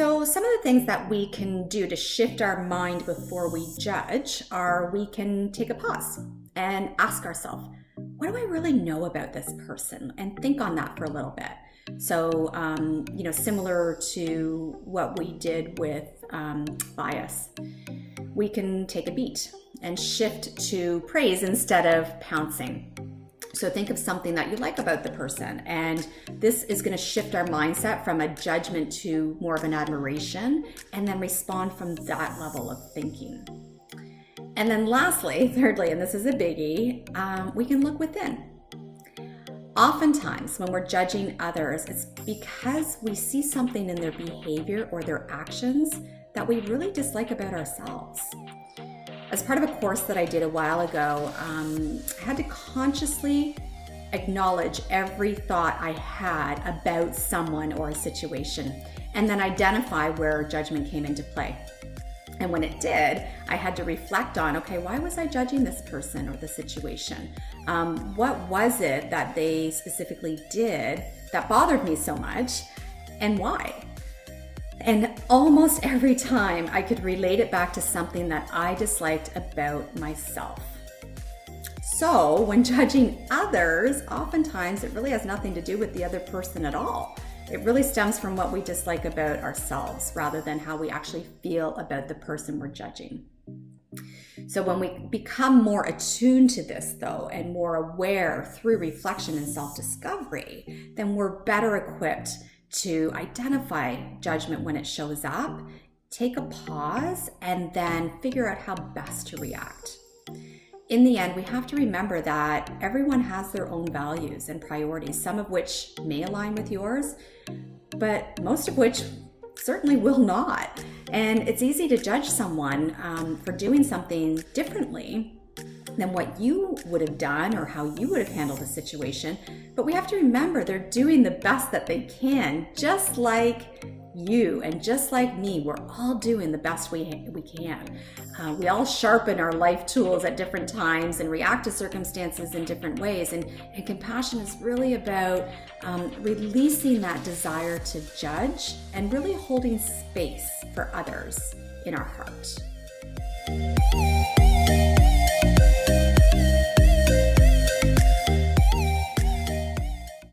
So some of the things that we can do to shift our mind before we judge are we can take a pause and ask ourselves, what do I really know about this person? And think on that for a little bit. So, similar to what we did with bias, we can take a beat and shift to praise instead of pouncing. So think of something that you like about the person, and this is going to shift our mindset from a judgment to more of an admiration, and then respond from that level of thinking. And then lastly, thirdly, and this is a biggie, we can look within. Oftentimes when we're judging others, it's because we see something in their behavior or their actions that we really dislike about ourselves. As part of a course that I did a while ago, I had to consciously acknowledge every thought I had about someone or a situation, and then identify where judgment came into play. And when it did, I had to reflect on, okay, why was I judging this person or the situation? What was it that they specifically did that bothered me so much, and why? And almost every time I could relate it back to something that I disliked about myself. So when judging others, oftentimes it really has nothing to do with the other person at all. It really stems from what we dislike about ourselves rather than how we actually feel about the person we're judging. So when we become more attuned to this though, and more aware through reflection and self-discovery, then we're better equipped to identify judgment when it shows up, take a pause, and then figure out how best to react. In the end, we have to remember that everyone has their own values and priorities, some of which may align with yours, but most of which certainly will not. And it's easy to judge someone for doing something differently than what you would have done or how you would have handled a situation. But we have to remember they're doing the best that they can, just like you and just like me. We're all doing the best we can. We all sharpen our life tools at different times and react to circumstances in different ways. And compassion is really about releasing that desire to judge and really holding space for others in our heart.